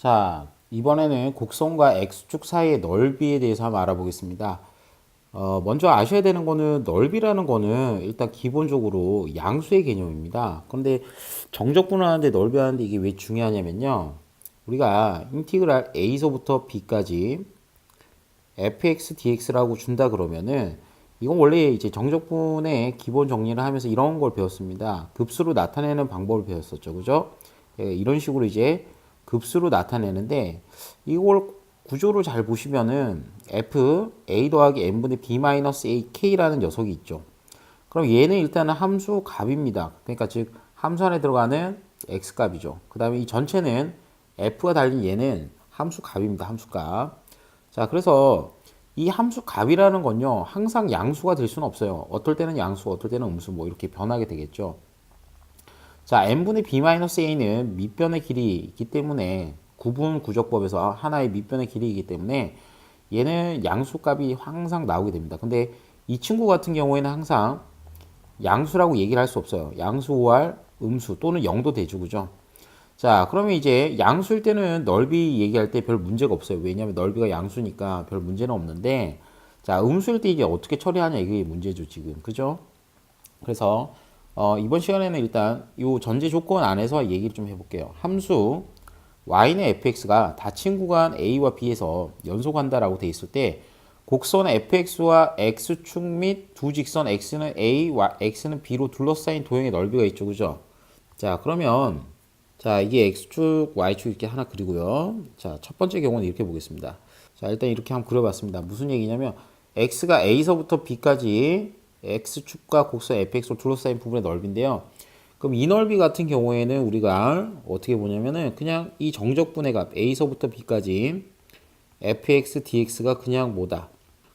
자, 이번에는 곡선과 X축 사이의 넓이에 대해서 한번 알아보겠습니다. 먼저 아셔야 되는 거는 넓이라는 거는 일단 기본적으로 양수의 개념입니다. 그런데 정적분하는데 넓이 하는데 이게 왜 중요하냐면요. 우리가 인티그랄 A서부터 B까지 fx dx라고 준다 그러면은 이건 원래 이제 정적분의 기본 정리를 하면서 이런 걸 배웠습니다. 급수로 나타내는 방법을 배웠었죠. 그죠? 이런 식으로 이제 급수로 나타내는데 이걸 구조를 잘 보시면은 f a 더하기 n분의 b 마이너스 a k라는 녀석이 있죠. 그럼 얘는 일단은 함수 값입니다. 그러니까 즉 함수 안에 들어가는 x 값이죠. 그 다음에 이 전체는 f가 달린 얘는 함수 값입니다. 함수 값. 자, 그래서 이 함수 값이라는 건요, 항상 양수가 될 수는 없어요. 어떨 때는 양수, 어떨 때는 음수, 뭐 이렇게 변하게 되겠죠. 자, n분의 b-a는 밑변의 길이이기 때문에 구분 구적법에서 하나의 밑변의 길이이기 때문에 얘는 양수값이 항상 나오게 됩니다. 근데 이 친구 같은 경우에는 항상 양수라고 얘기를 할 수 없어요. 양수 5할 음수 또는 0도 되죠. 그죠? 자, 그러면 이제 양수일 때는 넓이 얘기할 때 별 문제가 없어요. 왜냐하면 넓이가 양수니까 별 문제는 없는데, 자, 음수일 때 이게 어떻게 처리하냐 이게 문제죠, 지금. 그죠? 그래서 이번 시간에는 일단 이 전제 조건 안에서 얘기를 좀 해볼게요. 함수 y는 fx가 닫힌 구간 a와 b에서 연속한다라고 돼 있을 때 곡선 fx와 x축 및 두 직선 x는 a, x는 b로 둘러싸인 도형의 넓이가 있죠, 그죠? 자, 그러면 자, 이게 x축, y축 이렇게 하나 그리고요. 자, 첫 번째 경우는 이렇게 보겠습니다. 자, 일단 이렇게 한번 그려봤습니다. 무슨 얘기냐면 x가 a서부터 b까지 x축과 곡선 fx로 둘러싸인 부분의 넓이인데요. 그럼 이 넓이 같은 경우에는 우리가 어떻게 보냐면은 그냥 이 정적분의 값 a서부터 b까지 fx dx가 그냥 뭐다?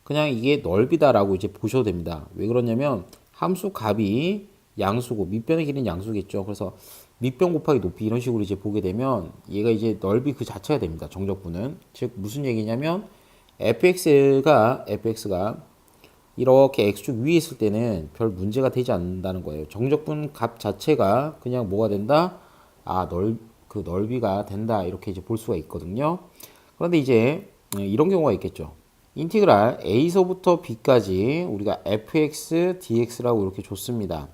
그냥 이게 넓이다라고 이제 보셔도 됩니다. 왜 그러냐면 함수 값이 양수고 밑변의 길이는 양수겠죠. 그래서 밑변 곱하기 높이 이런 식으로 이제 보게 되면 얘가 이제 넓이 그 자체가 됩니다. 정적분은. 즉 무슨 얘기냐면 fx가 이렇게 x축 위에 있을 때는 별 문제가 되지 않는다는 거예요. 정적분 값 자체가 그냥 뭐가 된다? 그 넓이가 된다. 이렇게 이제 볼 수가 있거든요. 그런데 이제 이런 경우가 있겠죠. 인티그랄 a서부터 b까지 우리가 fx dx라고 이렇게 줬습니다.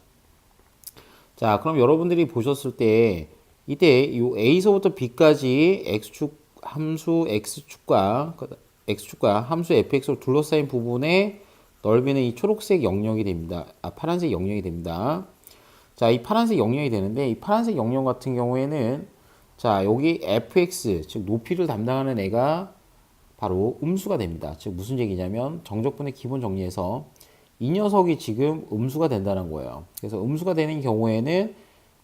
자, 그럼 여러분들이 보셨을 때 이때 이 a서부터 b까지 x축 함수 x축과 함수 fx로 둘러싸인 부분의 넓이는 이 초록색 영역이 됩니다. 파란색 영역이 됩니다. 자, 이 파란색 영역이 되는데 이 파란색 영역 같은 경우에는 자, 여기 fx 즉 높이를 담당하는 애가 바로 음수가 됩니다. 즉 무슨 얘기냐면 정적분의 기본 정리에서 이 녀석이 지금 음수가 된다는 거예요. 그래서 음수가 되는 경우에는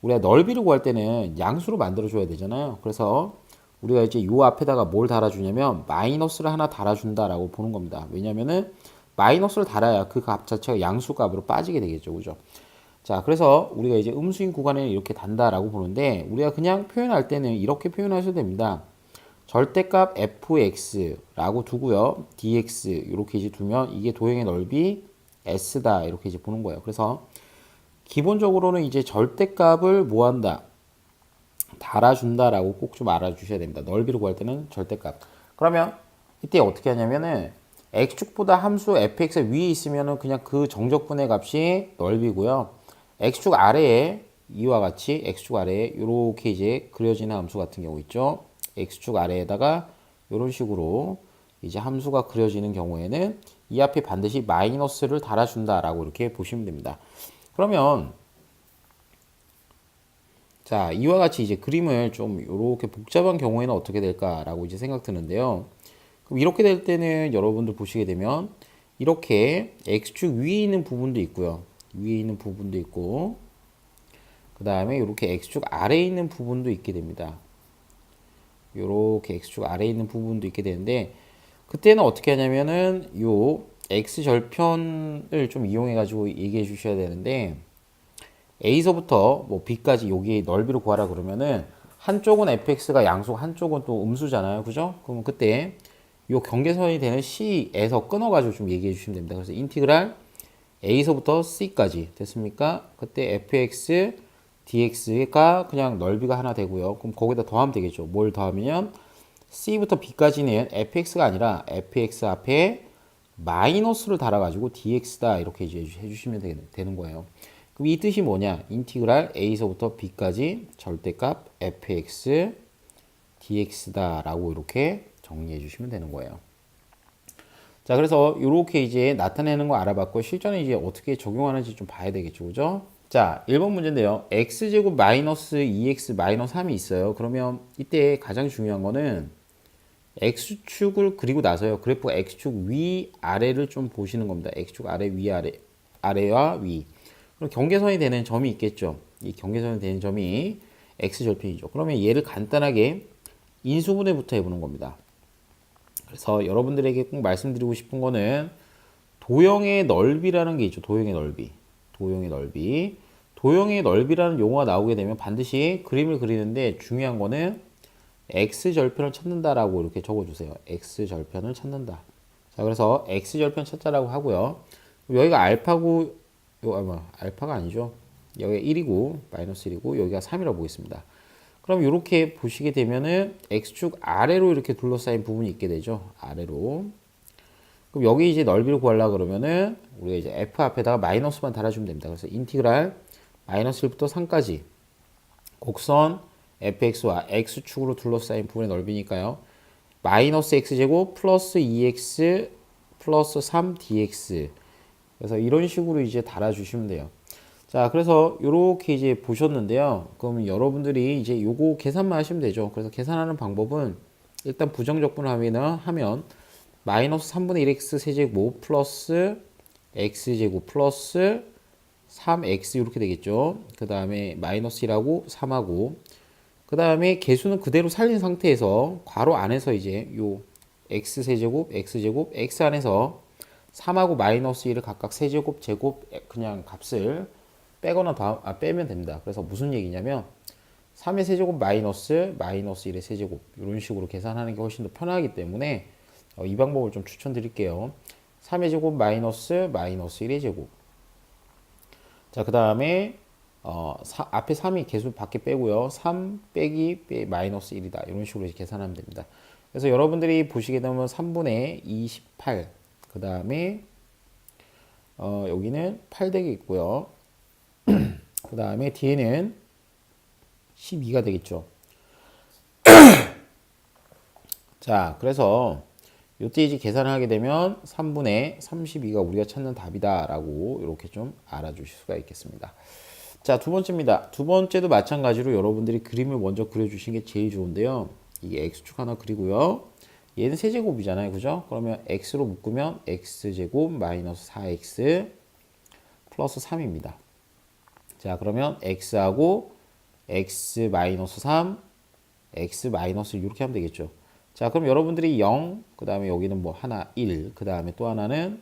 우리가 넓이를 구할 때는 양수로 만들어줘야 되잖아요. 그래서 우리가 이제 요 앞에다가 뭘 달아주냐면 마이너스를 하나 달아준다라고 보는 겁니다. 왜냐면은 마이너스를 달아야 그 값 자체가 양수 값으로 빠지게 되겠죠. 그죠? 자, 그래서 우리가 이제 음수인 구간에 이렇게 단다라고 보는데 우리가 그냥 표현할 때는 이렇게 표현하셔도 됩니다. 절대값 fx라고 두고요. dx 이렇게 이제 두면 이게 도형의 넓이 s다 이렇게 이제 보는 거예요. 그래서 기본적으로는 이제 절대값을 뭐 한다? 달아준다라고 꼭 좀 알아주셔야 됩니다. 넓이를 구할 때는 절대값. 그러면 이때 어떻게 하냐면은 x축보다 함수 fx가 위에 있으면은 그냥 그 정적분의 값이 넓이고요. x축 아래에 이와 같이 x축 아래에 이렇게 이제 그려지는 함수 같은 경우 있죠. x축 아래에다가 이런 식으로 이제 함수가 그려지는 경우에는 이 앞에 반드시 마이너스를 달아준다라고 이렇게 보시면 됩니다. 그러면 자, 이와 같이 이제 그림을 좀 이렇게 복잡한 경우에는 어떻게 될까라고 이제 생각 드는데요. 그럼 이렇게 될 때는 여러분들 보시게 되면 이렇게 x축 위에 있는 부분도 있고요. 위에 있는 부분도 있고 그 다음에 이렇게 x축 아래에 있는 부분도 있게 됩니다. 이렇게 x축 아래에 있는 부분도 있게 되는데 그때는 어떻게 하냐면은 요 x절편을 좀 이용해 가지고 얘기해 주셔야 되는데 a서부터 뭐 b까지 여기 넓이를 구하라 그러면은 한쪽은 fx가 양수 한쪽은 또 음수잖아요. 그죠? 그러면 그때 요 경계선이 되는 c에서 끊어 가지고 좀 얘기해 주시면 됩니다. 그래서 인티그랄 a서부터 c까지 됐습니까? 그때 fx dx가 그냥 넓이가 하나 되고요. 그럼 거기다 더하면 되겠죠. 뭘 더하면 C부터 B까지는 fx가 아니라 fx 앞에 마이너스를 달아가지고 dx다 이렇게 이제 해주시면 되는 거예요. 그럼 이 뜻이 뭐냐? 인티그랄 a서부터 b까지 절대값 fx dx다라고 이렇게 정리해 주시면 되는 거예요. 자, 그래서 이렇게 이제 나타내는 거 알아봤고 실전에 이제 어떻게 적용하는지 좀 봐야 되겠죠, 그죠? 자, 1번 문제인데요. x제곱 마이너스 2x 마이너스 3이 있어요. 그러면 이때 가장 중요한 거는 x축을 그리고 나서요. 그래프 x축 위 아래를 좀 보시는 겁니다. x축 아래 위 아래와 위. 그럼 경계선이 되는 점이 있겠죠. 이 경계선이 되는 점이 x절편이죠. 그러면 얘를 간단하게 인수분해부터 해보는 겁니다. 그래서 여러분들에게 꼭 말씀드리고 싶은 거는 도형의 넓이라는 게 있죠. 도형의 넓이. 도형의 넓이. 도형의 넓이라는 용어가 나오게 되면 반드시 그림을 그리는데 중요한 거는 x절편을 찾는다라고 이렇게 적어주세요. x절편을 찾는다. 자, 그래서 x절편 찾자라고 하고요. 여기가 알파고, 알파가 아니죠. 여기가 1이고, 마이너스 1이고, 여기가 3이라고 보겠습니다. 그럼 이렇게 보시게 되면은 x축 아래로 이렇게 둘러싸인 부분이 있게 되죠. 아래로. 그럼 여기 이제 넓이를 구하려고 그러면은 우리가 이제 f 앞에다가 마이너스만 달아주면 됩니다. 그래서 인티그랄 마이너스 1부터 3까지 곡선 fx와 x축으로 둘러싸인 부분의 넓이니까요. 마이너스 x제곱 플러스 2x 플러스 3dx. 그래서 이런 식으로 이제 달아주시면 돼요. 자, 그래서 이렇게 이제 보셨는데요. 그러면 여러분들이 이제 요거 계산만 하시면 되죠. 그래서 계산하는 방법은 일단 부정적분을 하면 마이너스 3분의 1x 세제곱 플러스 x제곱 플러스 3x 이렇게 되겠죠. 그 다음에 마이너스 1하고 3하고 그 다음에 개수는 그대로 살린 상태에서 괄호 안에서 이제 요 x 세제곱 x제곱 x 안에서 3하고 마이너스 1을 각각 세제곱 제곱 그냥 값을 빼거나 빼면 됩니다. 그래서 무슨 얘기냐면 3의 세제곱 마이너스 1의 세제곱 이런 식으로 계산하는 게 훨씬 더 편하기 때문에 이 방법을 좀 추천드릴게요. 3의 제곱 마이너스 1의 제곱. 자, 그 다음에 앞에 3이 개수 밖에 빼고요. 3 빼기 마이너스 1이다. 이런 식으로 계산하면 됩니다. 그래서 여러분들이 보시게 되면 3분의 28. 그 다음에 여기는 8 되겠고요. 그 다음에 뒤에는 12가 되겠죠. 자, 그래서 요때 이제 계산을 하게 되면 3분의 32가 우리가 찾는 답이다 라고 이렇게 좀 알아주실 수가 있겠습니다. 자, 두 번째입니다. 두 번째도 마찬가지로 여러분들이 그림을 먼저 그려주신 게 제일 좋은데요. 이게 x축 하나 그리고요. 얘는 세제곱이잖아요. 그죠? 그러면 x로 묶으면 x제곱 마이너스 4x 플러스 3입니다. 자, 그러면 x하고 x 마이너스 3, x 마이너스 이렇게 하면 되겠죠. 자, 그럼 여러분들이 0, 그 다음에 여기는 뭐 하나 1, 그 다음에 또 하나는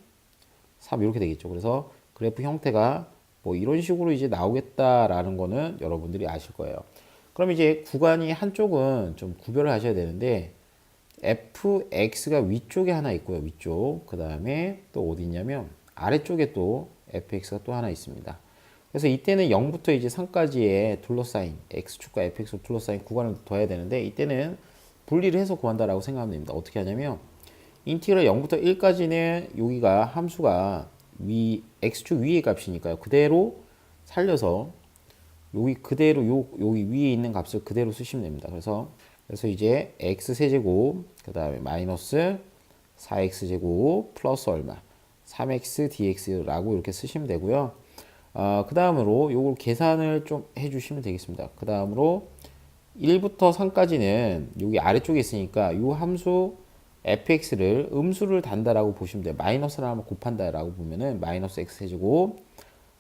3 이렇게 되겠죠. 그래서 그래프 형태가 뭐 이런 식으로 이제 나오겠다라는 거는 여러분들이 아실 거예요. 그럼 이제 구간이 한쪽은 좀 구별을 하셔야 되는데 fx가 위쪽에 하나 있고요. 위쪽. 그 다음에 또 어디 있냐면 아래쪽에 또 fx가 또 하나 있습니다. 그래서 이때는 0부터 이제 3까지의 둘러싸인 x축과 fx로 둘러싸인 구간을 둬야 되는데 이때는 분리를 해서 구한다라고 생각하면 됩니다. 어떻게 하냐면 인티그랄 0부터 1까지는 여기가 함수가 x축 위의 값이니까요. 그대로 살려서 여기 그대로 여기 위에 있는 값을 그대로 쓰시면 됩니다. 그래서 이제 x 세제곱 그 다음에 마이너스 4x 제곱 플러스 얼마 3x dx라고 이렇게 쓰시면 되고요. 그 다음으로 요걸 계산을 좀 해주시면 되겠습니다. 그 다음으로 1부터 3까지는 여기 아래쪽에 있으니까 이 함수 fx를 음수를 단다라고 보시면 돼요. 마이너스를 한번 곱한다라고 보면은 마이너스 x 세제곱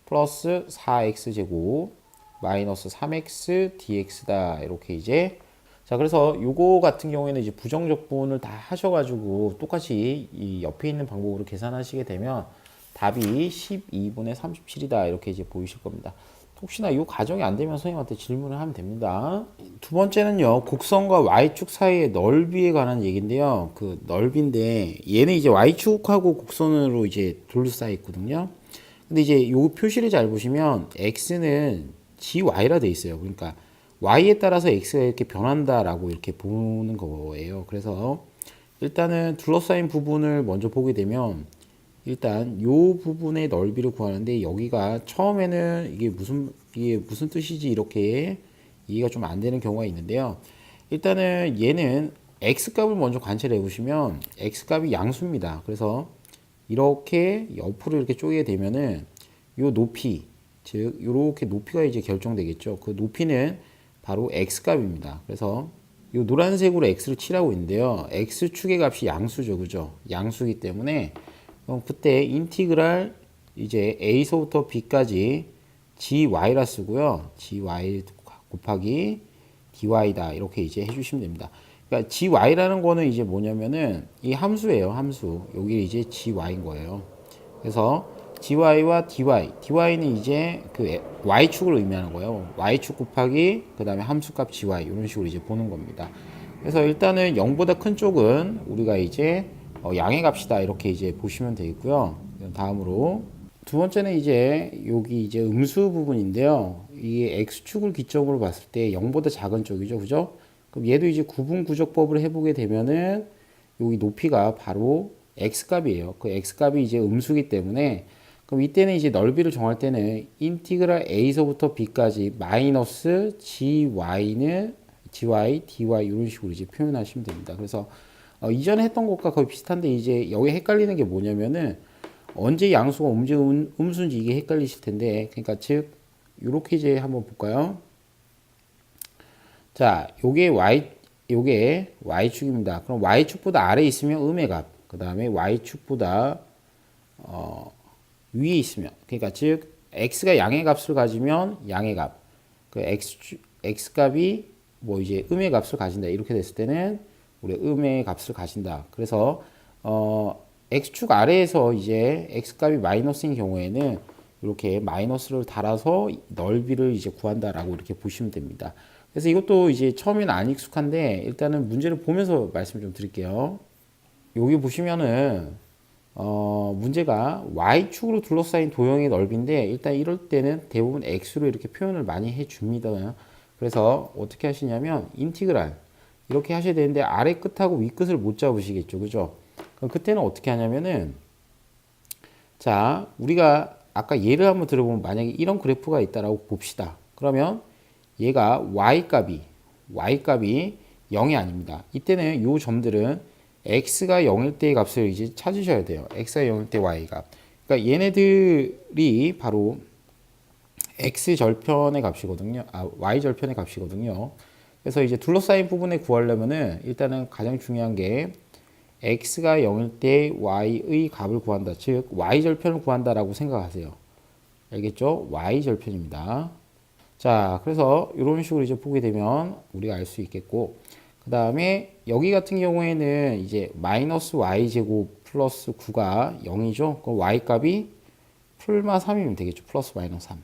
플러스 4x 제곱 마이너스 3x dx다. 이렇게 이제 자, 그래서 요거 같은 경우에는 이제 부정적분을 다 하셔가지고 똑같이 이 옆에 있는 방법으로 계산하시게 되면 답이 12분의 37이다. 이렇게 이제 보이실 겁니다. 혹시나 이 과정이 안 되면 선생님한테 질문을 하면 됩니다. 두 번째는요, 곡선과 y축 사이의 넓이에 관한 얘기인데요. 그 넓이인데 얘는 이제 y축하고 곡선으로 이제 둘러싸여 있거든요. 근데 이제 요 표시를 잘 보시면 x는 gy라 돼 있어요. 그러니까 y에 따라서 x가 이렇게 변한다라고 이렇게 보는 거예요. 그래서 일단은 둘러싸인 부분을 먼저 보게 되면 일단 요 부분의 넓이를 구하는데 여기가 처음에는 이게 무슨 뜻이지 이렇게 이해가 좀 안 되는 경우가 있는데요. 일단은 얘는 x 값을 먼저 관찰해 보시면 x 값이 양수입니다. 그래서 이렇게 옆으로 이렇게 쪼개게 되면은 요 높이 즉 요렇게 높이가 이제 결정되겠죠. 그 높이는 바로 x 값입니다. 그래서 요 노란색으로 x를 칠하고 있는데요. x축의 값이 양수죠. 그죠? 양수이기 때문에 그때 인티그랄 이제 a서부터 b까지 gy라 쓰고요. gy 곱하기 dy다. 이렇게 이제 해주시면 됩니다. 그러니까 gy라는 거는 이제 뭐냐면은 이 함수예요. 함수. 여기 이제 gy인 거예요. 그래서 gy와 dy는 이제 그 y축을 의미하는 거예요. y축 곱하기 그 다음에 함수값 gy 이런 식으로 이제 보는 겁니다. 그래서 일단은 0보다 큰 쪽은 우리가 이제 양의 값이다 이렇게 이제 보시면 되겠고요. 다음으로 두 번째는 이제 여기 이제 음수 부분인데요. 이게 x축을 기점으로 봤을 때 0보다 작은 쪽이죠. 그죠? 그럼 얘도 이제 구분구적법을 해보게 되면은 여기 높이가 바로 x값이에요. 그 x값이 이제 음수기 때문에 그럼 이때는 이제 넓이를 정할 때는 인티그랄 a서부터 b까지 마이너스 gy는 dy, dy 이런 식으로 이제 표현하시면 됩니다. 그래서 이전에 했던 것과 거의 비슷한데 이제 여기 헷갈리는 게 뭐냐면은 언제 양수가 언제 음수인지 이게 헷갈리실 텐데 그러니까 즉 이렇게 이제 한번 볼까요? 자, 요게 y축입니다. 그럼 y축보다 아래에 있으면 음의 값, 그 다음에 y축보다 위에 있으면 그러니까 즉 x가 양의 값을 가지면 양의 값, 그 x 값이 뭐 이제 음의 값을 가진다 이렇게 됐을 때는 우리 음의 값을 가진다. 그래서 x축 아래에서 이제 x 값이 마이너스인 경우에는 이렇게 마이너스를 달아서 넓이를 이제 구한다라고 이렇게 보시면 됩니다. 그래서 이것도 이제 처음에는 안 익숙한데 일단은 문제를 보면서 말씀 좀 드릴게요. 여기 보시면은 문제가 y축으로 둘러싸인 도형의 넓이인데 일단 이럴 때는 대부분 x로 이렇게 표현을 많이 해 줍니다. 그래서 어떻게 하시냐면 인티그랄 이렇게 하셔야 되는데 아래 끝하고 위 끝을 못 잡으시겠죠. 그죠? 그럼 그때는 어떻게 하냐면은 자, 우리가 아까 예를 한번 들어보면 만약에 이런 그래프가 있다라고 봅시다. 그러면 얘가 y값이 0이 아닙니다. 이때는 요 점들은 x가 0일 때의 값을 이제 찾으셔야 돼요. x가 0일 때 y 값. 그러니까 얘네들이 바로 x 절편의 값이거든요. y 절편의 값이거든요. 그래서 이제 둘러싸인 부분에 구하려면은 일단은 가장 중요한 게 x가 0일 때 y의 값을 구한다. 즉 y 절편을 구한다라고 생각하세요. 알겠죠? y 절편입니다. 자, 그래서 이런 식으로 이제 보게 되면 우리가 알 수 있겠고, 그 다음에 여기 같은 경우에는 이제 마이너스 y 제곱 플러스 9가 0이죠. 그럼 y 값이 풀마 3이면 되겠죠. 플러스 마이너스 3.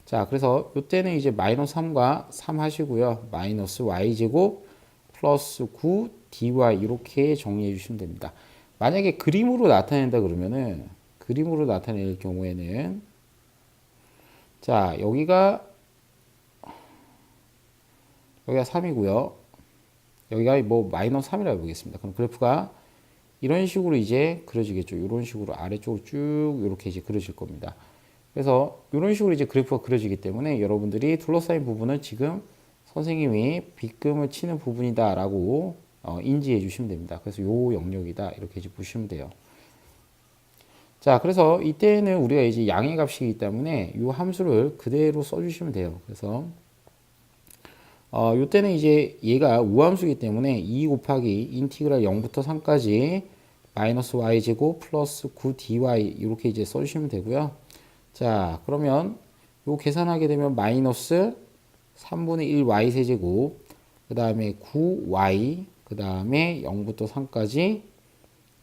자, 그래서 이때는 이제 마이너스 3과 3 하시고요. 마이너스 y 제곱 플러스 9 dy 이렇게 정리해 주시면 됩니다. 만약에 그림으로 나타낸다 그러면은 그림으로 나타낼 경우에는 자, 여기가 3이고요. 여기가 뭐 마이너스 3이라고 보겠습니다. 그럼 그래프가 이런 식으로 이제 그려지겠죠. 이런 식으로 아래쪽으로 쭉 이렇게 이제 그려질 겁니다. 그래서 이런 식으로 이제 그래프가 그려지기 때문에 여러분들이 둘러싸인 부분은 지금 선생님이 빗금을 치는 부분이다라고 인지해 주시면 됩니다. 그래서 요 영역이다 이렇게 이제 보시면 돼요. 자, 그래서 이때는 우리가 이제 양의 값이기 때문에 이 함수를 그대로 써주시면 돼요. 그래서 이때는 이제 얘가 우함수이기 때문에 2 곱하기 인티그랄 0부터 3까지 마이너스 y 제곱 플러스 9dy 이렇게 이제 써주시면 되고요. 자, 그러면 요 계산하게 되면 마이너스 3분의 1 y 세제곱 그 다음에 9y 그 다음에 0부터 3까지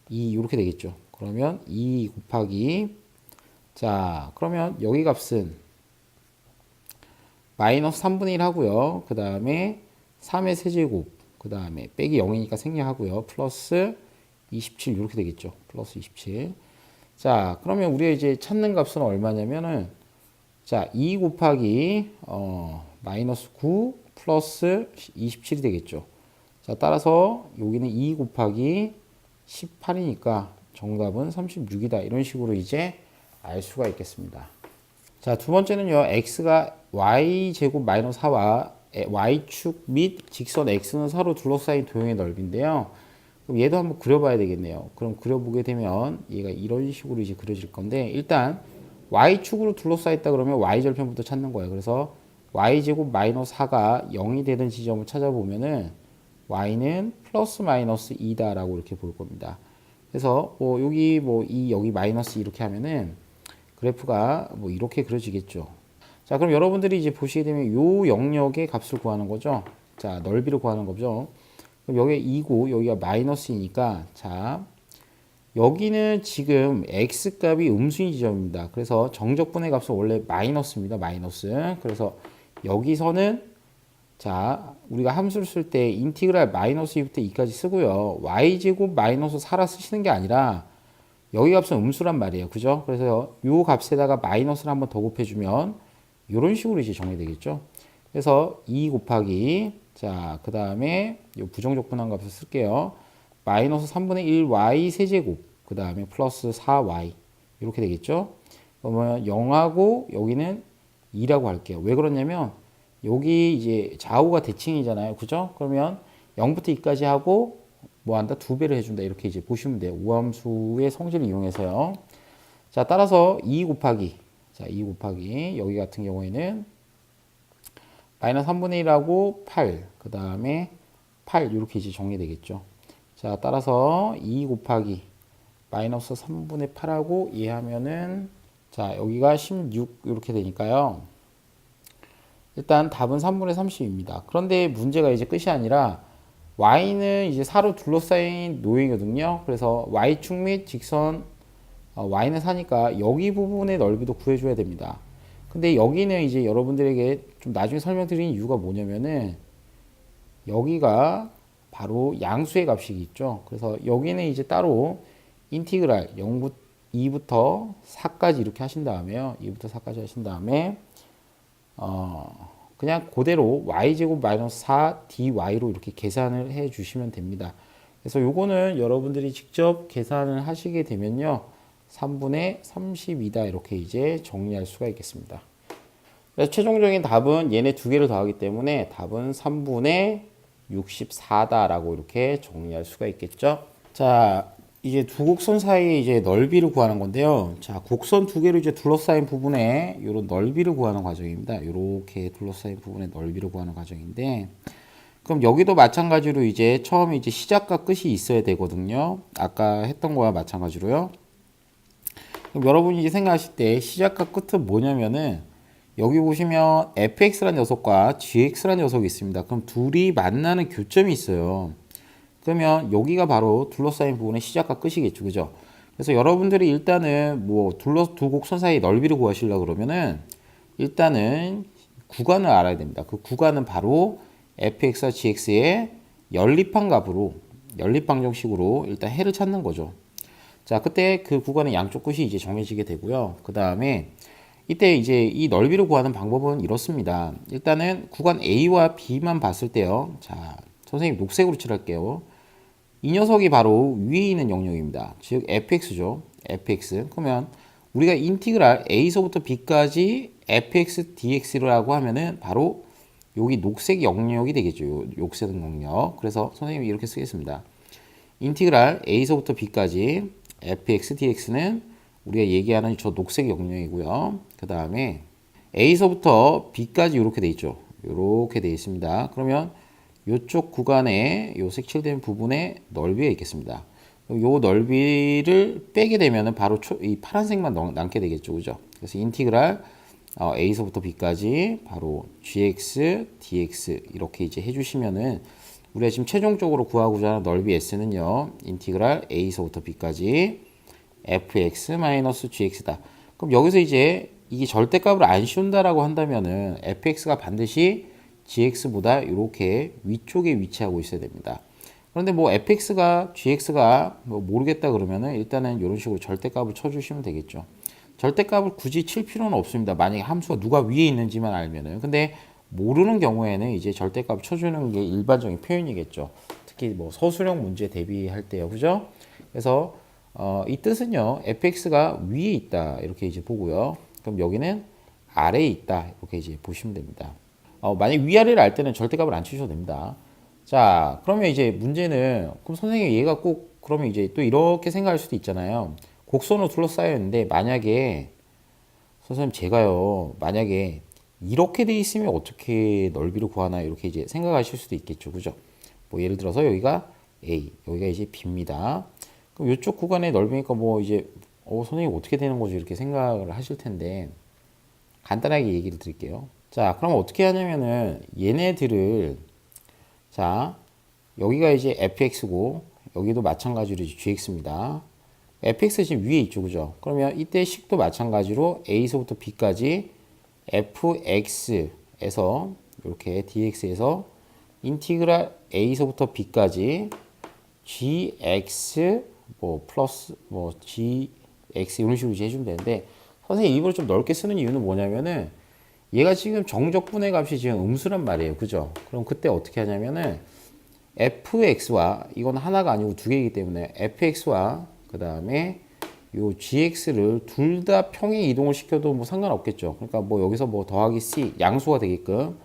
2 이렇게 되겠죠. 그러면 2 곱하기 자, 그러면 여기 값은 마이너스 3분의 1 하고요. 그 다음에 3의 세제곱 그 다음에 빼기 0이니까 생략하고요. 플러스 27 이렇게 되겠죠. 플러스 27. 자, 그러면 우리가 이제 찾는 값은 얼마냐면은 자, 2 곱하기 마이너스 9 플러스 27이 되겠죠. 자, 따라서 여기는 2 곱하기 18이니까 정답은 36이다. 이런 식으로 이제 알 수가 있겠습니다. 자, 두 번째는요. x가 y제곱 마이너스 4와 y축 및 직선 x는 서로 둘러싸인 도형의 넓이인데요. 그럼 얘도 한번 그려봐야 되겠네요. 그럼 그려보게 되면 얘가 이런 식으로 이제 그려질 건데, 일단 y축으로 둘러싸였다 그러면 y절편부터 찾는 거예요. 그래서 y제곱 마이너스 4가 0이 되는 지점을 찾아보면은 y는 플러스 마이너스 2다라고 이렇게 볼 겁니다. 그래서 뭐 여기 뭐 여기 마이너스 이렇게 하면은 그래프가 뭐 이렇게 그려지겠죠. 자, 그럼 여러분들이 이제 보시게 되면 요 영역의 값을 구하는 거죠. 자, 넓이를 구하는 거죠. 그럼 여기 2고 여기가 마이너스이니까, 자, 여기는 지금 x 값이 음수인 지점입니다. 그래서 정적분의 값은 원래 마이너스입니다. 마이너스. 그래서 여기서는, 자, 우리가 함수를 쓸 때 인티그랄 마이너스 2부터 2까지 쓰고요. y제곱 마이너스 4라 쓰시는 게 아니라 여기 값은 음수란 말이에요. 그죠? 그래서 요 값에다가 마이너스를 한번 더 곱해주면 이런 식으로 이제 정리되겠죠. 그래서 2 곱하기, 자, 그 다음에 요 부정적분한 값을 쓸게요. 마이너스 3분의 1 y 세제곱, 그 다음에 플러스 4y 이렇게 되겠죠. 그러면 0하고 여기는 2라고 할게요. 왜 그러냐면 여기 이제 좌우가 대칭이잖아요. 그죠? 그러면 0부터 2까지 하고 뭐 한다? 2배를 해준다. 이렇게 이제 보시면 돼요. 우함수의 성질을 이용해서요. 자, 따라서 2 곱하기, 자, 2 곱하기 여기 같은 경우에는 마이너스 3분의 1하고 8, 그 다음에 8 이렇게 이제 정리되겠죠. 자, 따라서 2 곱하기 마이너스 3분의 8하고 이해하면은, 자, 여기가 16 이렇게 되니까요. 일단 답은 3분의 30입니다. 그런데 문제가 이제 끝이 아니라 y는 이제 4로 둘러싸인 노형이거든요. 그래서 y축 및 직선 y는 4니까 여기 부분의 넓이도 구해줘야 됩니다. 근데 여기는 이제 여러분들에게 좀 나중에 설명드리는 이유가 뭐냐면은 여기가 바로 양수의 값이겠죠. 그래서 여기는 이제 따로 인티그랄 2부터 4까지 이렇게 하신 다음에요. 2부터 4까지 하신 다음에 그냥 그대로 y제곱 마이너스 4 dy로 이렇게 계산을 해 주시면 됩니다. 그래서 요거는 여러분들이 직접 계산을 하시게 되면요. 3분의 32다 이렇게 이제 정리할 수가 있겠습니다. 그래서 최종적인 답은 얘네 두 개를 더하기 때문에 답은 3분의 64다라고 이렇게 정리할 수가 있겠죠. 자, 이제 두 곡선 사이에 이제 넓이를 구하는 건데요. 자, 곡선 두 개를 이제 둘러싸인 부분에 이런 넓이를 구하는 과정입니다. 이렇게 둘러싸인 부분의 넓이를 구하는 과정인데, 그럼 여기도 마찬가지로 이제 처음에 이제 시작과 끝이 있어야 되거든요. 아까 했던 거와 마찬가지로요. 그럼 여러분이 이제 생각하실 때 시작과 끝은 뭐냐면은 여기 보시면 fx라는 녀석과 gx라는 녀석이 있습니다. 그럼 둘이 만나는 교점이 있어요. 그러면 여기가 바로 둘러싸인 부분의 시작과 끝이겠죠. 그죠? 그래서 여러분들이 일단은 뭐 두 곡선 사이 넓이를 구하시려고 그러면은 일단은 구간을 알아야 됩니다. 그 구간은 바로 fx와 gx의 연립한 값으로, 연립방정식으로 일단 해를 찾는 거죠. 자, 그때 그 구간의 양쪽 끝이 이제 정해지게 되고요. 그 다음에 이때 이제 이 넓이를 구하는 방법은 이렇습니다. 일단은 구간 A와 B만 봤을 때요. 자, 선생님 녹색으로 칠할게요. 이 녀석이 바로 위에 있는 영역입니다. 즉 fx죠. fx. 그러면 우리가 인티그랄 a서부터 b까지 fx dx라고 하면은 바로 여기 녹색 영역이 되겠죠. 녹색 영역. 그래서 선생님이 이렇게 쓰겠습니다. 인티그랄 a서부터 b까지 fx dx는 우리가 얘기하는 저 녹색 영역이고요. 그 다음에 a서부터 b까지 이렇게 돼 있죠. 이렇게 돼 있습니다. 그러면 이쪽 구간에 요 색칠된 부분에 넓이가 있겠습니다. 요 넓이를 빼게 되면은 바로 이 파란색만 남게 되겠죠. 그죠? 그래서 인티그랄 a서부터 b까지 바로 gx, dx 이렇게 이제 해주시면은 우리가 지금 최종적으로 구하고자 하는 넓이 s는요. 인티그랄 a서부터 b까지 fx-gx다. 그럼 여기서 이제 이게 절대값을 안 씌운다라고 한다면은 fx가 반드시 gx보다 이렇게 위쪽에 위치하고 있어야 됩니다. 그런데 뭐 fx가 gx가 뭐 모르겠다 그러면은 일단은 이런 식으로 절대값을 쳐주시면 되겠죠. 절대값을 굳이 칠 필요는 없습니다. 만약에 함수가 누가 위에 있는지만 알면은. 근데 모르는 경우에는 이제 절대값 쳐주는 게 일반적인 표현이겠죠. 특히 뭐 서술형 문제 대비할 때요, 그죠? 그래서 이 뜻은요, fx가 위에 있다 이렇게 이제 보고요. 그럼 여기는 아래에 있다 이렇게 이제 보시면 됩니다. 만약 위아래를 알 때는 절대값을 안 치셔도 됩니다. 자, 그러면 이제 문제는 그럼 선생님 얘가 꼭 그러면 이제 또 이렇게 생각할 수도 있잖아요. 곡선으로 둘러싸여 있는데 만약에 선생님 제가요 만약에 이렇게 돼 있으면 어떻게 넓이를 구하나 이렇게 이제 생각하실 수도 있겠죠, 그죠? 뭐 예를 들어서 여기가 A, 여기가 이제 B입니다. 그럼 이쪽 구간의 넓이니까 뭐 이제 선생님 어떻게 되는 거죠? 이렇게 생각을 하실 텐데 간단하게 얘기를 드릴게요. 자, 그럼 어떻게 하냐면은 얘네들을 자 여기가 이제 fx고 여기도 마찬가지로 이제 gx입니다. fx 지금 위에 있죠, 그죠? 그러면 이때 식도 마찬가지로 a서부터 b까지 fx에서 이렇게 dx에서 인티그랄 a서부터 b까지 gx 뭐 플러스 뭐 gx 이런 식으로 이제 해주면 되는데 선생님 일부러 좀 넓게 쓰는 이유는 뭐냐면은 얘가 지금 정적분의 값이 지금 음수란 말이에요, 그죠? 그럼 그때 어떻게 하냐면은 fx와 이건 하나가 아니고 두 개이기 때문에 fx와 그 다음에 요 gx를 둘 다 평행 이동을 시켜도 뭐 상관없겠죠. 그러니까 뭐 여기서 뭐 더하기 c 양수가 되게끔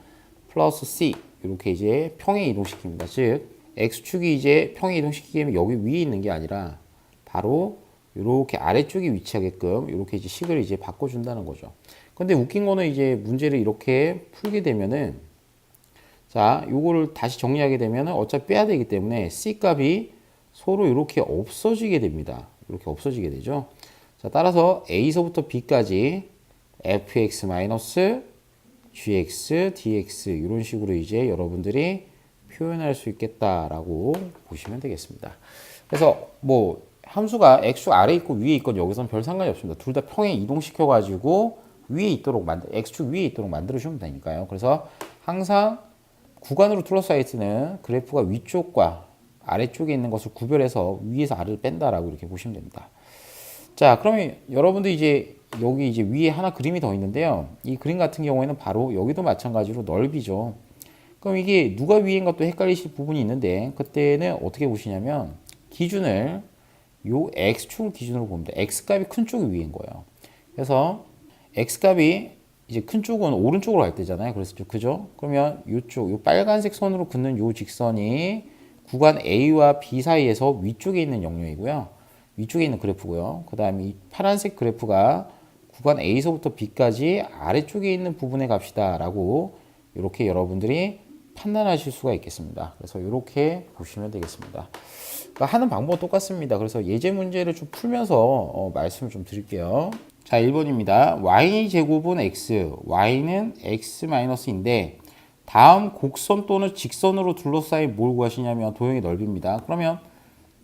플러스 c 이렇게 이제 평행 이동시킵니다. 즉 x축이 이제 평행 이동시키면 여기 위에 있는 게 아니라 바로 이렇게 아래쪽에 위치하게끔 이렇게 이제 식을 이제 바꿔준다는 거죠. 근데 웃긴 거는 이제 문제를 이렇게 풀게 되면은 자, 요거를 다시 정리하게 되면은 어차피 빼야 되기 때문에 C 값이 서로 이렇게 없어지게 됩니다. 이렇게 없어지게 되죠. 자, 따라서 A서부터 B까지 fx gx dx 이런 식으로 이제 여러분들이 표현할 수 있겠다라고 보시면 되겠습니다. 그래서 뭐 함수가 x축 아래 있고 위에 있건 여기서는 별 상관이 없습니다. 둘 다 평행 이동시켜 가지고 위에 있도록 x축 위에 있도록 만들어 주면 되니까요. 그래서 항상 구간으로 둘러싸여 있는 그래프가 위쪽과 아래쪽에 있는 것을 구별해서 위에서 아래를 뺀다라고 이렇게 보시면 됩니다. 자, 그러면 여러분들 이제 여기 이제 위에 하나 그림이 더 있는데요. 이 그림 같은 경우에는 바로 여기도 마찬가지로 넓이죠. 그럼 이게 누가 위인가 또 헷갈리실 부분이 있는데 그때는 어떻게 보시냐면 기준을 요 x축을 기준으로 봅니다. x값이 큰 쪽이 위인 거예요. 그래서 x값이 이제 큰 쪽은 오른쪽으로 갈 때잖아요. 그래서 그죠? 그러면 요쪽 요 빨간색 선으로 긋는 요 직선이 구간 A와 B 사이에서 위쪽에 있는 영역이고요. 위쪽에 있는 그래프고요. 그 다음에 이 파란색 그래프가 구간 A서부터 B까지 아래쪽에 있는 부분의 값이다라고 이렇게 여러분들이 판단하실 수가 있겠습니다. 그래서 이렇게 보시면 되겠습니다. 그러니까 하는 방법은 똑같습니다. 그래서 예제 문제를 좀 풀면서 말씀을 좀 드릴게요. 자, 1번입니다. y제곱은 x, y는 x-인데 다음 곡선 또는 직선으로 둘러싸인 뭘 구하시냐면 도형의 넓이입니다. 그러면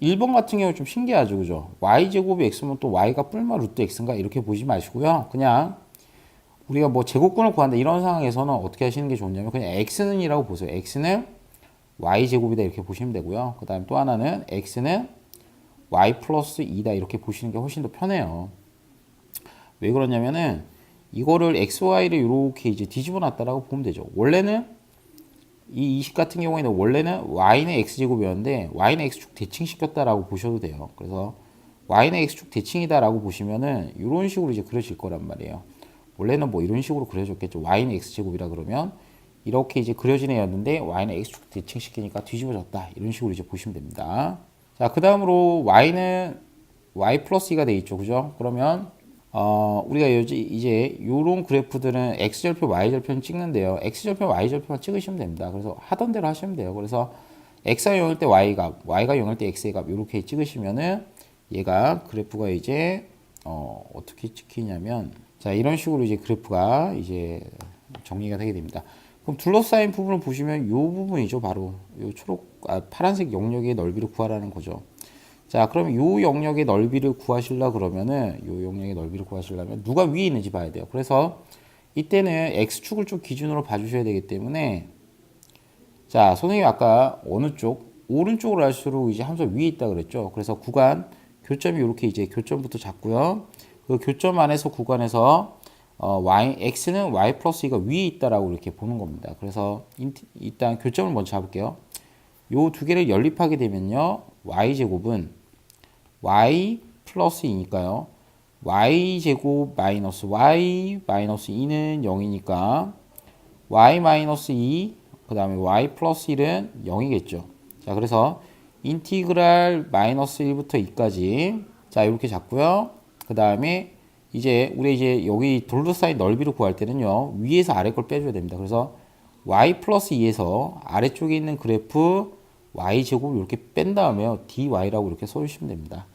1번 같은 경우 좀 신기하죠, 그죠? y제곱이 x면 또 y가 뿔마 루트 x인가 이렇게 보지 마시고요. 그냥 우리가 뭐 제곱근을 구한다 이런 상황에서는 어떻게 하시는 게 좋냐면 그냥 x는 이라고 보세요. x는 y제곱이다 이렇게 보시면 되고요. 그 다음 또 하나는 x는 y 플러스 2다 이렇게 보시는 게 훨씬 더 편해요. 왜 그러냐면은 이거를 xy를 이렇게 이제 뒤집어 놨다라고 보면 되죠. 원래는 이 20 같은 경우에는 원래는 y는 x제곱이었는데 y는 x축 대칭시켰다라고 보셔도 돼요. 그래서 y는 x축 대칭이다라고 보시면은 이런 식으로 이제 그려질 거란 말이에요. 원래는 뭐 이런 식으로 그려졌겠죠. y는 x제곱이라 그러면 이렇게 이제 그려진 애였는데 y는 x축 대칭시키니까 뒤집어졌다. 이런 식으로 이제 보시면 됩니다. 자, 그 다음으로 y는 y 플러스 2가 돼 있죠. 그죠? 그러면 우리가 이제 요런 그래프들은 x절표, y절표는 찍는데요. x절표, y절표만 찍으시면 됩니다. 그래서 하던 대로 하시면 돼요. 그래서 x가 0일 때 y값, y가 0일 때 x의 값 이렇게 찍으시면은 얘가 그래프가 이제 어떻게 찍히냐면 자, 이런 식으로 이제 그래프가 이제 정리가 되게 됩니다. 그럼 둘러싸인 부분을 보시면 요 부분이죠. 바로 요 파란색 영역의 넓이를 구하라는 거죠. 자, 그럼 요 영역의 넓이를 구하시려 그러면은 요 영역의 넓이를 구하시려면 누가 위에 있는지 봐야 돼요. 그래서 이때는 x축을 좀 기준으로 봐주셔야 되기 때문에 자, 선생님이 아까 어느 쪽 오른쪽으로 할수록 이제 함수 위에 있다 그랬죠. 그래서 구간 교점이 이렇게 이제 교점부터 잡고요. 그 교점 안에서 구간에서 x는 y 플러스 2가 위에 있다라고 이렇게 보는 겁니다. 그래서 일단 교점을 먼저 잡을게요. 요 두 개를 연립하게 되면요. y제곱은 y 플러스 2니까요. y제곱 마이너스 y 마이너스 2는 0이니까 y 마이너스 2, 그 다음에 y 플러스 1은 0이겠죠. 자, 그래서 인티그랄 마이너스 1부터 2까지 자, 이렇게 잡고요. 그 다음에 우리 이제 여기 둘러싸인 넓이를 구할 때는요. 위에서 아래 걸 빼줘야 됩니다. 그래서 y 플러스 2에서 아래쪽에 있는 그래프 y제곱을 이렇게 뺀 다음에요. dy라고 이렇게 써주시면 됩니다.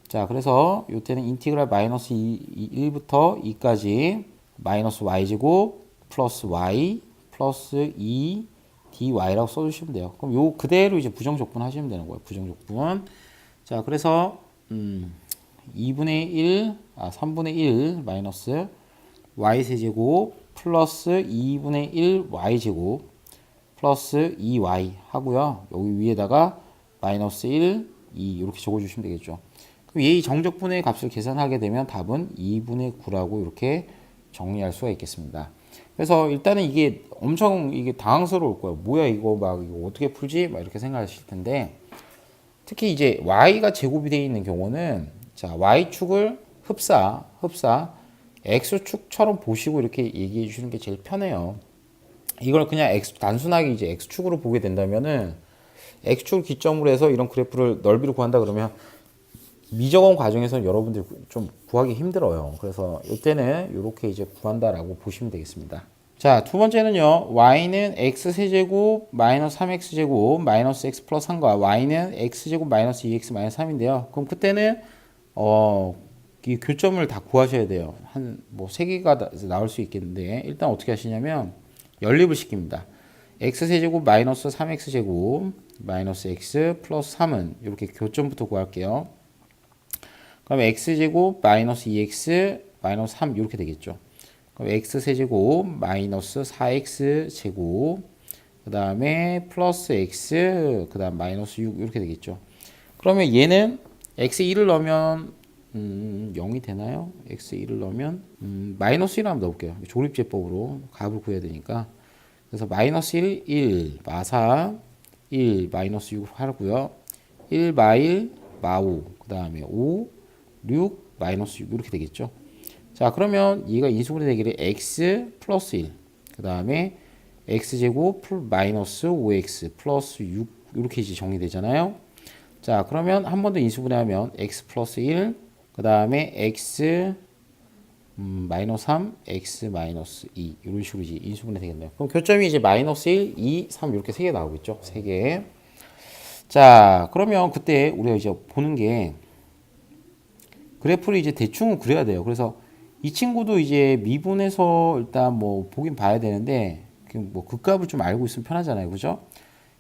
자, 그래서 이때는 인티그랄 마이너스 1부터 2까지 마이너스 y제곱 플러스 y 플러스 2 dy라고 써주시면 돼요. 그럼 요 그대로 이제 부정적분 하시면 되는 거예요. 부정적분. 자, 그래서 2분의 1, 3분의 1 마이너스 y 세제곱 플러스 2분의 1 y 제곱 플러스 2y 하고요. 여기 위에다가 마이너스 1, 2 이렇게 적어주시면 되겠죠. 그럼 이 정적분의 값을 계산하게 되면 답은 2분의 9라고 이렇게 정리할 수가 있겠습니다. 그래서 일단은 이게 엄청 이게 당황스러울 거예요. 뭐야 이거 막 이거 어떻게 풀지? 막 이렇게 생각하실 텐데 특히 이제 y가 제곱이 되어 있는 경우는 자 y축을 흡사 x축처럼 보시고 이렇게 얘기해 주시는 게 제일 편해요. 이걸 그냥 단순하게 이제 x축으로 보게 된다면은 x축을 기점으로 해서 이런 그래프를 넓이를 구한다 그러면 미적원 과정에서 여러분들이 좀 구하기 힘들어요. 그래서 이때는 이렇게 이제 구한다라고 보시면 되겠습니다. 자, 두 번째는요. y는 x세제곱 마이너스 3x제곱 마이너스 x 플러스 3과 y는 x제곱 마이너스 2x 마이너스 3인데요. 그럼 그때는 이 교점을 다 구하셔야 돼요. 한 뭐 세 개가 나올 수 있겠는데 일단 어떻게 하시냐면 연립을 시킵니다. x세제곱 마이너스 3x제곱 마이너스 x 플러스 3은 이렇게 교점부터 구할게요. 그럼 x제곱 마이너스 2x 마이너스 3 이렇게 되겠죠. 그럼 x세제곱 마이너스 4x제곱 그 다음에 플러스 x 그 다음 마이너스 6 이렇게 되겠죠. 그러면 얘는 x1을 넣으면 0이 되나요? x1을 넣으면 마이너스 1을 한번 넣어볼게요. 조립제법으로 값을 구해야 되니까. 그래서 마이너스 1, 1, 마4, 1, 마이너스 6 하고요. 1, 마1, 마5, 그 다음에 5, 6, 마이너스 6 이렇게 되겠죠. 자, 그러면 얘가 인수분해 되기를 x 플러스 1, 그 다음에 x제곱 마이너스 5x 플러스 6 이렇게 이제 정리되잖아요. 자, 그러면 한 번 더 인수분해하면 x 플러스 1, 그 다음에 x 마이너스 3, x 마이너스 2 이런 식으로 이제 인수분해 되겠네요. 그럼 교점이 이제 마이너스 1, 2, 3 이렇게 3개 나오겠죠. 3개. 자, 그러면 그때 우리가 이제 보는 게 그래프를 이제 대충 그려야 돼요. 그래서 이 친구도 이제 미분해서 일단 뭐 보긴 봐야 되는데 뭐 그 값을 좀 알고 있으면 편하잖아요. 그죠?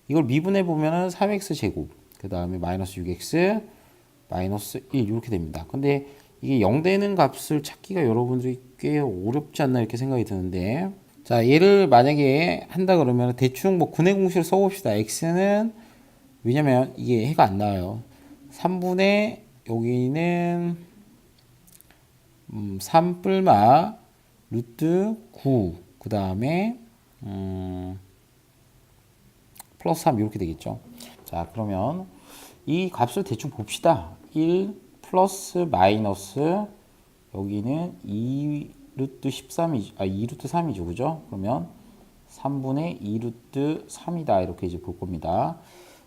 이걸 미분해 보면은 3x 제곱 그 다음에 마이너스 6x 마이너스 1 이렇게 됩니다. 근데 이게 0 되는 값을 찾기가 여러분들이 꽤 어렵지 않나 이렇게 생각이 드는데 자 얘를 만약에 한다 그러면 대충 뭐 근해 공식을 써봅시다. x는 왜냐면 이게 해가 안 나와요. 3분의 여기는 3 뿔마 루트 9 그 다음에 플러스 3 이렇게 되겠죠. 자 그러면 이 값을 대충 봅시다. 1 플러스 마이너스 여기는 2 루트 13이죠. 2 루트 3이죠. 그죠? 그러면 3분의 2 루트 3이다. 이렇게 이제 볼 겁니다.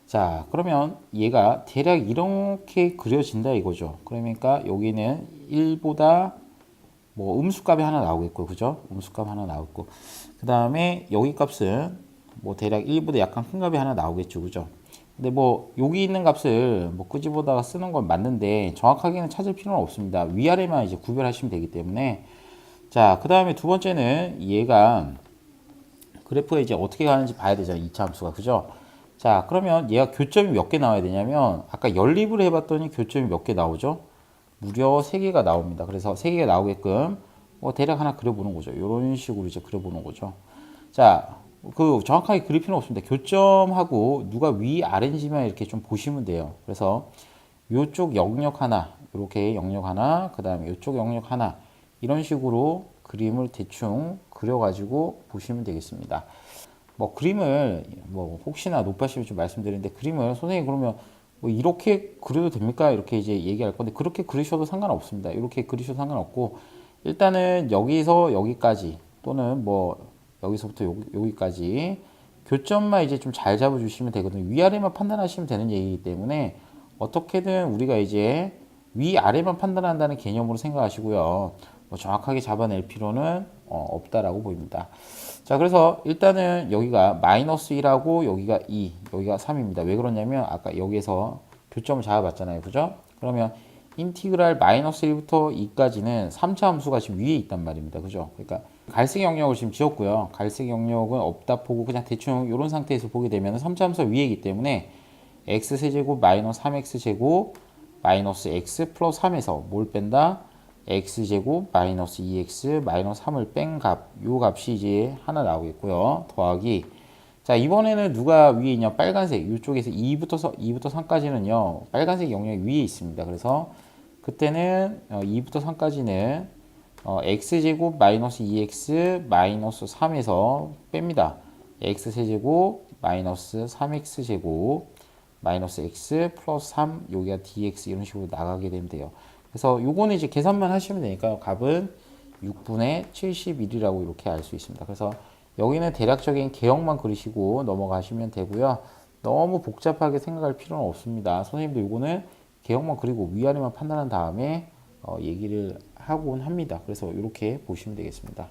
자, 그러면 얘가 대략 이렇게 그려진다 이거죠. 그러니까 여기는 1보다 뭐 음수값이 하나 나오겠고, 그죠? 음수값 하나 나오고. 그 다음에 여기 값은 뭐 대략 1보다 약간 큰 값이 하나 나오겠죠. 그죠? 근데 뭐 여기 있는 값을 뭐 끄집어다가 쓰는 건 맞는데 정확하게는 찾을 필요는 없습니다. 위아래만 이제 구별하시면 되기 때문에 자, 그 다음에 두 번째는 얘가 그래프가 이제 어떻게 가는지 봐야 되잖아요. 2차 함수가. 그죠? 자, 그러면 얘가 교점이 몇 개 나와야 되냐면 아까 연립을 해봤더니 교점이 몇 개 나오죠? 무려 3개가 나옵니다. 그래서 3개가 나오게끔 뭐 대략 하나 그려보는 거죠. 이런 식으로 이제 그려보는 거죠. 자, 그 정확하게 그릴 필요는 없습니다. 교점하고 누가 위 아래인지만 이렇게 좀 보시면 돼요. 그래서 이쪽 영역 하나, 이렇게 영역 하나, 그 다음에 이쪽 영역 하나 이런 식으로 그림을 대충 그려가지고 보시면 되겠습니다. 뭐 그림을 뭐 혹시나 높아시면 좀 말씀드리는데 그림을 선생님 그러면 뭐 이렇게 그려도 됩니까? 이렇게 이제 얘기할 건데 그렇게 그리셔도 상관없습니다. 이렇게 그리셔도 상관없고 일단은 여기서 여기까지 또는 뭐 여기서부터 여기까지 교점만 이제 좀 잘 잡아주시면 되거든요. 위아래만 판단하시면 되는 얘기이기 때문에 어떻게든 우리가 이제 위아래만 판단한다는 개념으로 생각하시고요. 뭐 정확하게 잡아낼 필요는 없다라고 보입니다. 자, 그래서 일단은 여기가 마이너스 1하고 여기가 2, 여기가 3입니다. 왜 그러냐면 아까 여기에서 교점을 잡아봤잖아요. 그죠? 그러면 인티그랄 마이너스 1부터 2까지는 3차 함수가 지금 위에 있단 말입니다. 그죠? 그러니까 갈색 영역을 지금 지웠고요. 갈색 영역은 없다 보고 그냥 대충 이런 상태에서 보게 되면 3차 함수가 위에 있기 때문에 x세제곱 마이너스 3x제곱 마이너스 x 플러스 3에서 뭘 뺀다? x제곱 마이너스 2x 마이너스 3을 뺀 값, 요 값이 이제 하나 나오겠고요. 더하기. 자, 이번에는 누가 위에 있냐? 빨간색. 이쪽에서 2부터 3까지는요. 빨간색 영역이 위에 있습니다. 그래서 그때는 2부터 3까지는 x제곱 마이너스 2x 마이너스 3에서 뺍니다. x세제곱 마이너스 3x제곱 마이너스 x 플러스 3 여기가 dx 이런 식으로 나가게 되면 돼요. 그래서 요거는 이제 계산만 하시면 되니까 값은 6분의 71이라고 이렇게 알 수 있습니다. 그래서 여기는 대략적인 개형만 그리시고 넘어가시면 되고요. 너무 복잡하게 생각할 필요는 없습니다. 선생님도 요거는 개형만 그리고 위아래만 판단한 다음에 얘기를 하곤 합니다. 그래서 이렇게 보시면 되겠습니다.